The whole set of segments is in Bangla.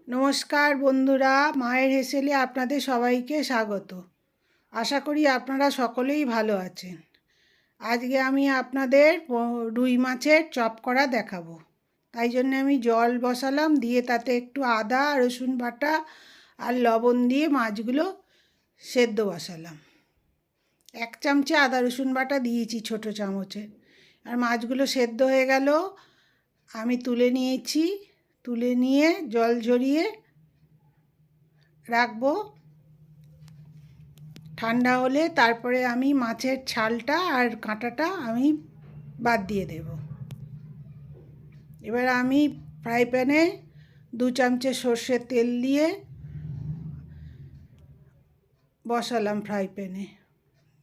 নমস্কার বন্ধুরা, মায়ের হেসেলে আপনাদের সবাইকে স্বাগত। আশা করি আপনারা সকলেই ভালো আছেন। আজকে আমি আপনাদের রুই মাছের চপ করা দেখাবো। তাই জন্য আমি জল বসালাম, দিয়ে তাতে একটু আদা রসুন বাটা আর লবণ দিয়ে মাছগুলো সেদ্ধ বসালাম। 1 চামচে আদা রসুন বাটা দিয়েছি ছোট চামচে। আর মাছগুলো সেদ্ধ হয়ে গেল, আমি তুলে নিয়েছি। তুলে নিয়ে জল ঝরিয়ে রাখবো। ঠান্ডা হলে তারপরে আমি মাছের ছালটা আর কাঁটাটা আমি বাদ দিয়ে দেব। এবার আমি ফ্রাই প্যানে 2 চামচে সর্ষের তেল দিয়ে বসালাম ফ্রাই প্যানে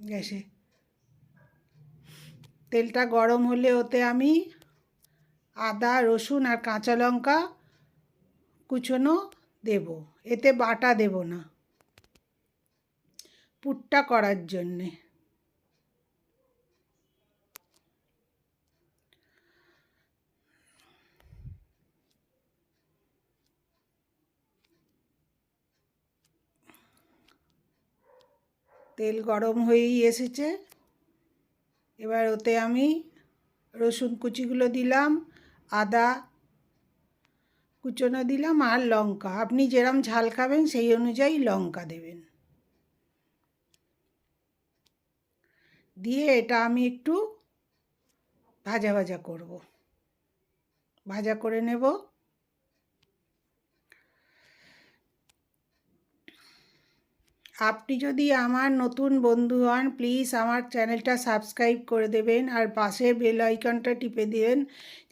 গ্যাসে। তেলটা গরম হলে ওতে আমি আদা রসুন আর কাঁচা লঙ্কা কুচোনো দেব। এতে বাটা দেব না, পুরটা করার জন্যে। তেল গরম হয়েই এসেছে। এবার ওতে আমি রসুন কুচিগুলো দিলাম, আদা কুচোনো দিলাম আর লঙ্কা। আপনি যেরম ঝাল খাবেন সেই অনুযায়ী লঙ্কা দেবেন। দিয়ে এটা আমি একটু ভাজা ভাজা করব, ভাজা করে নেব। আপনি যদি আমার নতুন বন্ধু হন, প্লিজ আমার চ্যানেলটা সাবস্ক্রাইব করে দেবেন আর পাশের বেল আইকনটা টিপে দিবেন,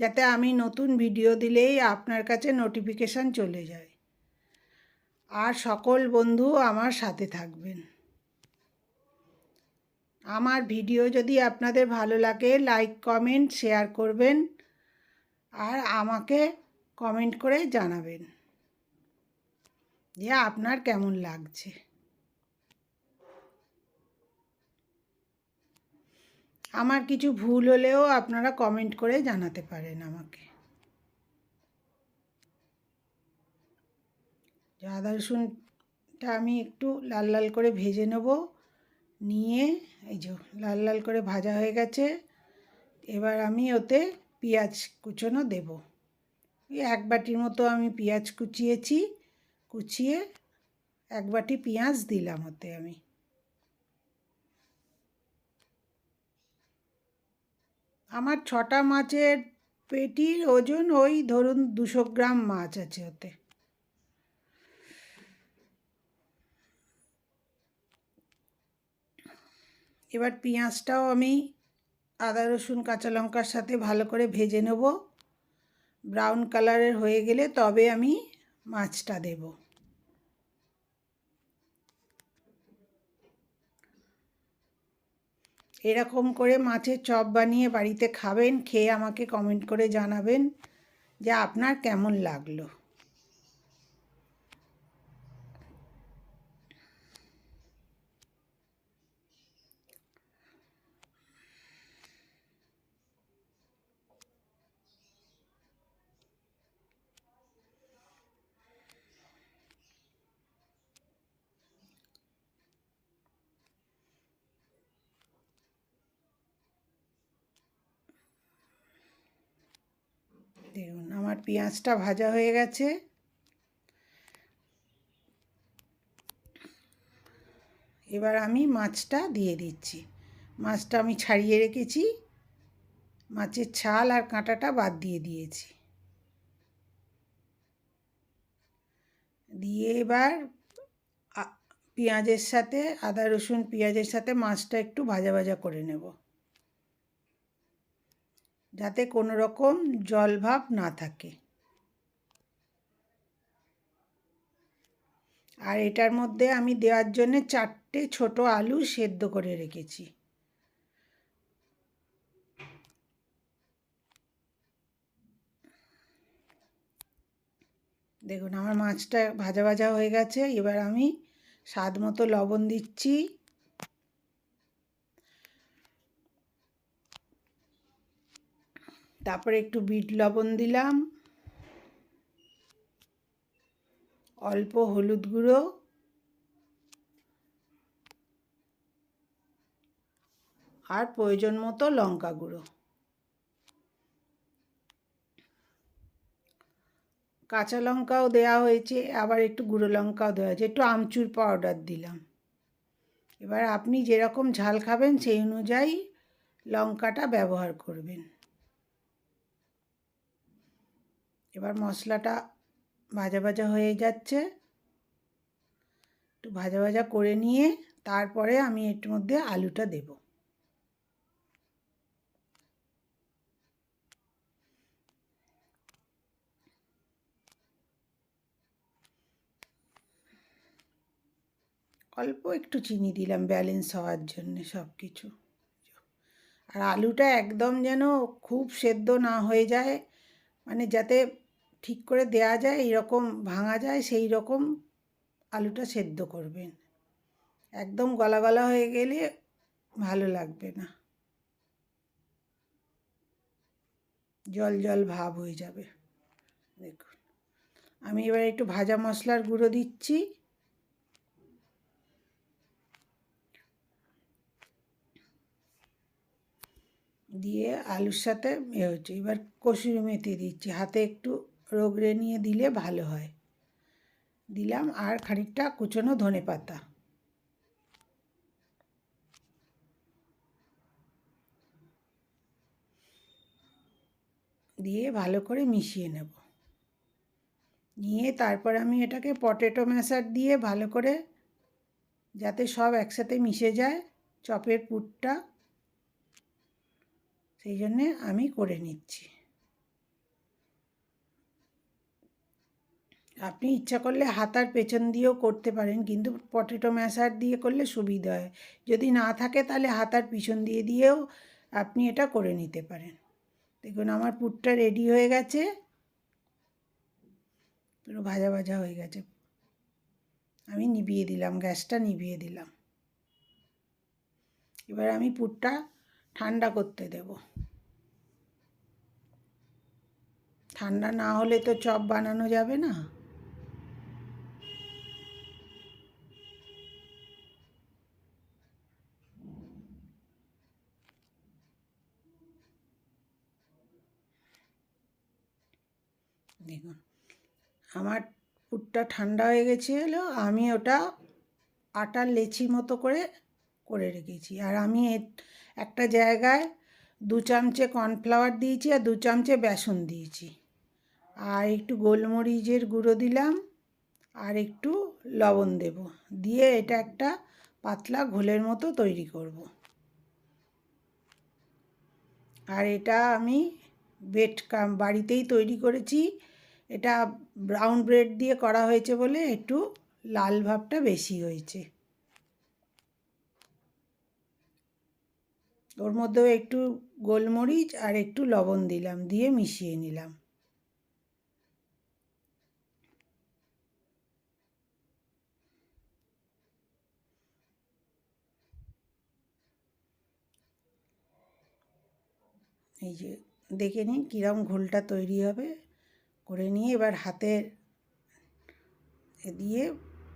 যাতে আমি নতুন ভিডিও দিলেই আপনার কাছে নোটিফিকেশান চলে যায়। আর সকল বন্ধু আমার সাথে থাকবেন। আমার ভিডিও যদি আপনাদের ভালো লাগে, লাইক কমেন্ট শেয়ার করবেন আর আমাকে কমেন্ট করে জানাবেন যে আপনার কেমন লাগছে। আমার কিছু ভুল হলেও আপনারা কমেন্ট করে জানাতে পারেন আমাকে। আদা রসুনটা আমি একটু লাল লাল করে ভেজে নেব। নিয়ে এই যে লাল লাল করে ভাজা হয়ে গেছে। এবার আমি ওতে পেঁয়াজ কুচোনো দেব। এই 1 বাটির মতো আমি পেঁয়াজ কুচিয়েছি। কুচিয়ে 1 বাটি পেঁয়াজ দিলাম ওতে আমি। আমার 6টা মাছের পেটির ওজন ওই ধরুন 200 গ্রাম মাছ আছে ওতে। এবার পেঁয়াজটাও আমি আদা রসুন কাঁচা লঙ্কার সাথে ভালো করে ভেজে নেব। ব্রাউন কালারের হয়ে গেলে তবে আমি মাছটা দেব। এরকম করে মাছের চপ বানিয়ে বাড়িতে খাবেন, খেয়ে আমাকে কমেন্ট করে জানাবেন যে আপনার কেমন লাগলো। দেখুন আমার পেঁয়াজটা ভাজা হয়ে গেছে। এবার আমি মাছটা দিয়ে দিচ্ছি। মাছটা আমি ছাড়িয়ে রেখেছি, মাছের ছাল আর কাঁটাটা বাদ দিয়ে দিয়েছি। দিয়ে এবার পেঁয়াজের সাথে আদা রসুন পেঁয়াজের সাথে মাছটা একটু ভাজা ভাজা করে নেব, যাতে কোনো রকম জল ভাব না থাকে। আর এটার মধ্যে আমি দেওয়ার জন্য 4টে ছোট আলু সেদ্ধ করে রেখেছি। দেখুন আমার মাছটা ভাজা ভাজা হয়ে গেছে। এবার আমি স্বাদ মতো লবণ দিচ্ছি। তারপরে একটু বিট লবণ দিলাম। অল্প হলুদ গুঁড়ো, আর প্রয়োজন মতো লঙ্কা গুঁড়ো। কাঁচা লঙ্কাও দেওয়া হয়েছে, আবার একটু গুঁড়ো লঙ্কাও দেওয়া হয়েছে, একটু আমচুর পাউডার দিলাম। এবার আপনি যেরকম ঝাল খাবেন সেই অনুযায়ী লঙ্কাটা ব্যবহার করবেন। এবার মশলাটা ভাজা ভাজা হয়ে যাচ্ছে, একটু ভাজা ভাজা করে নিয়ে তারপরে আমি এর মধ্যে আলুটা দেব। অল্প একটু চিনি দিলাম ব্যালেন্স হওয়ার জন্য সব কিছু। আর আলুটা একদম যেন খুব সেদ্ধ না হয়ে যায়, মানে যাতে ঠিক করে দেয়া যায়, এইরকম ভাঙা যায় সেই রকম আলুটা সেদ্ধ করবেন। একদম গলা গলা হয়ে গেলে ভালো লাগবে না, জল জল ভাব হয়ে যাবে। দেখুন, আমি এবার একটু ভাজা মশলার গুঁড়ো দিচ্ছি, দিয়ে আলুর সাথে হচ্ছে। এবার কসুরি মেথি দিচ্ছি, হাতে একটু রগড়ে নিয়ে দিলে ভালো হয়। দিলাম, আর খানিকটা কুচনো ধনে পাতা দিয়ে ভালো করে মিশিয়ে নেব। নিয়ে তারপর আমি এটাকে পটেটো ম্যাশার দিয়ে ভালো করে, যাতে সব একসাথে মিশে যায় চপের পুরটা, সেই জন্যে আমি করে নিচ্ছি। আপনি ইচ্ছা করলে হাতার পেছন দিয়েও করতে পারেন, কিন্তু পটেটো ম্যাশার দিয়ে করলে সুবিধা হয়। যদি না থাকে তাহলে হাতার পিছন দিয়েও আপনি এটা করে নিতে পারেন। দেখুন আমার পুরটা রেডি হয়ে গেছে, পুরো ভাজা ভাজা হয়ে গেছে। আমি নিভিয়ে দিলাম, গ্যাসটা নিভিয়ে দিলাম। এবার আমি পুরটা ঠান্ডা করতে দেব। ঠান্ডা না হলে তো চপ বানানো যাবে না। দেখুন আমার পুরটা ঠান্ডা হয়ে গেছিলো, আমি ওটা আটার লেচি মতো করে করে রেখেছি। আর আমি একটা জায়গায় 2 চামচে কর্নফ্লাওয়ার দিয়েছি আর 2 চামচে বেসন দিয়েছি, আর একটু গোলমরিচের গুঁড়ো দিলাম, আর একটু লবণ দেব, দিয়ে এটা একটা পাতলা ঘোলের মতো তৈরি করব। আর এটা আমি বাড়িতেই তৈরি করেছি। এটা ব্রাউন ব্রেড দিয়ে করা হয়েছে বলে একটু লাল ভাবটা বেশি হয়েছে। ওর মধ্যেও একটু গোলমরিচ আর একটু লবণ দিলাম, দিয়ে মিশিয়ে নিলাম। এই যে দেখে নিন কীরকম ঘোলটা তৈরি হবে। করে নিয়ে এবার হাতের দিয়ে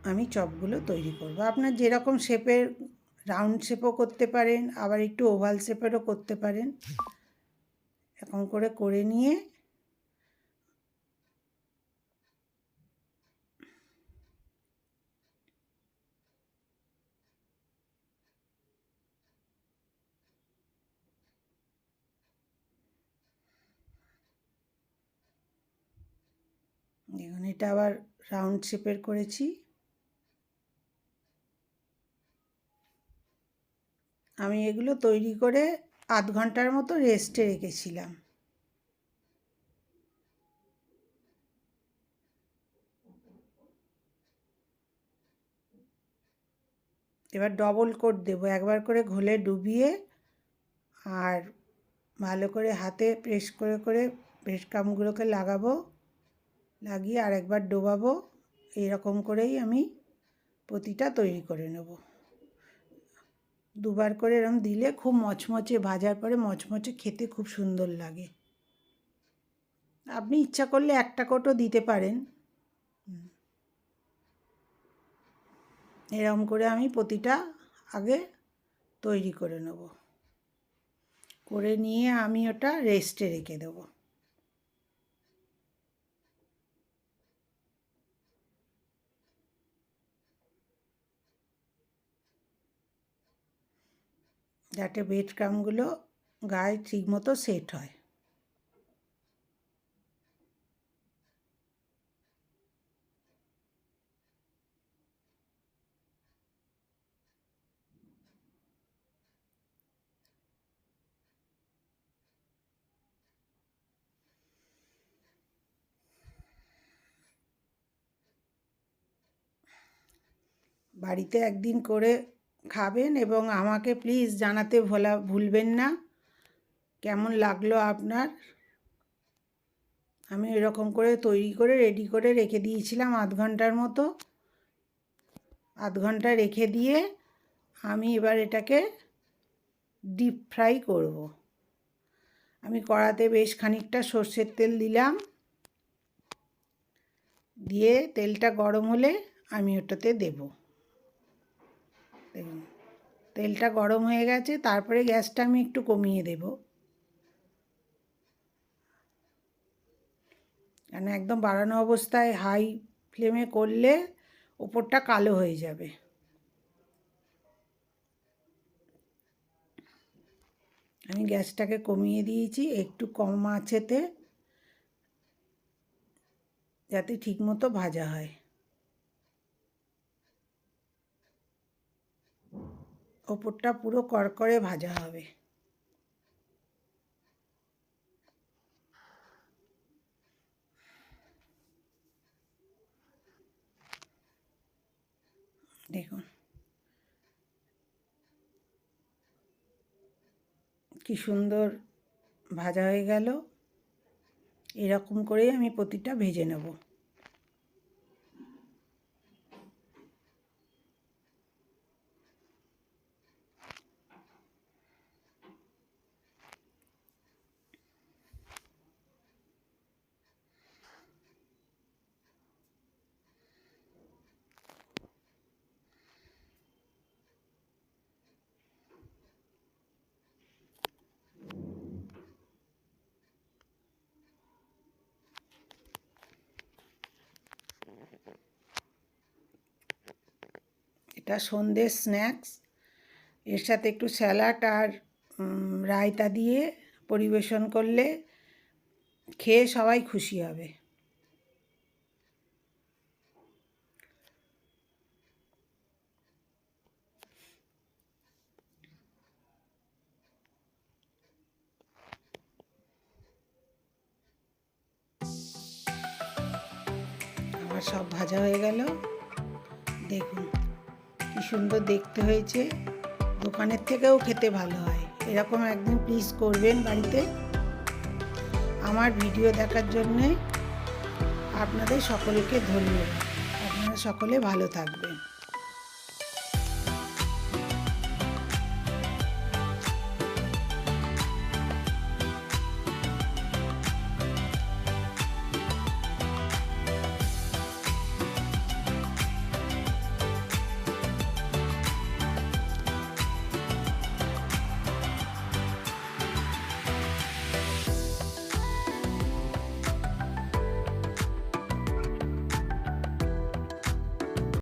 আমি চপগুলো তৈরি করব। আপনার যেরকম শেপের, রাউন্ড শেপও করতে পারেন, আবার একটু ওভাল শেপেরও করতে পারেন। এরকম করে নিয়ে দেখুন এটা আবার রাউন্ড শেপের করেছি। আমি এগুলো তৈরি করে আধ ঘন্টার মতো রেস্টে রেখেছিলাম। এবার ডবল কোট দেব, একবার করে ঘোলে ডুবিয়ে, আর ভালো করে হাতে প্রেস করে ব্রেড ক্রাম্বগুলোকে লাগাবো, লাগিয়ে আরেকবার ডোবাবো। এইরকম করেই আমি প্রতিটা তৈরি করে নেব। দুবার করে এরকম দিলে খুব মচমচে, ভাজার পরে মচমচে, খেতে খুব সুন্দর লাগে। আপনি ইচ্ছা করলে একটা কোটও দিতে পারেন। এরকম করে আমি প্রতিটা আগে তৈরি করে নেব, করে নিয়ে আমি ওটা রেস্টে রেখে দেবো। যাতে ব্রেড ক্রাম্বগুলো গায়ে ঠিকমতো সেট হয়। বাড়িতে একদিন করে খাবেন এবং আমাকে প্লিজ জানাতে ভুলবেন না কেমন লাগলো আপনার। আমি এরকম করে তৈরি করে রেডি করে রেখে দিয়েছিলাম আধ ঘন্টার মতো। আধ ঘন্টা রেখে দিয়ে আমি এবার এটাকে ডিপ ফ্রাই করব। আমি কড়াতে বেশ খানিকটা সর্ষের তেল দিলাম, দিয়ে তেলটা গরম হলে আমি ওটাতে দেব। দেখুন তেলটা গরম হয়ে গেছে, তারপরে গ্যাসটা আমি একটু কমিয়ে দেব, কেন একদম বাড়ানো অবস্থায় হাই ফ্লেমে করলে ওপরটা কালো হয়ে যাবে। আমি গ্যাসটাকে কমিয়ে দিয়েছি, একটু কম আঁচেতে, যাতে ঠিকমতো ভাজা হয়। ওপরটা পুরো কড়কড়ে ভাজা হবে। দেখুন কি সুন্দর ভাজা হয়ে গেল। এরকম করেই আমি প্রতিটা ভেজে নেব। এটা সন্ধ্যের স্ন্যাক্স, এর সাথে একটু স্যালাড আর রায়তা দিয়ে পরিবেশন করলে খেয়ে সবাই খুশি হবে। আমার সব ভাজা হয়ে গেল। দেখুন কি সুন্দর দেখতে হয়েছে, দোকানের থেকেও খেতে ভালো হয়। এরকম একদিন প্লিজ করবেন বাড়িতে। আমার ভিডিও দেখার জন্যে আপনাদের সকলকে ধন্যবাদ। আপনারা সকলে ভালো থাকবেন।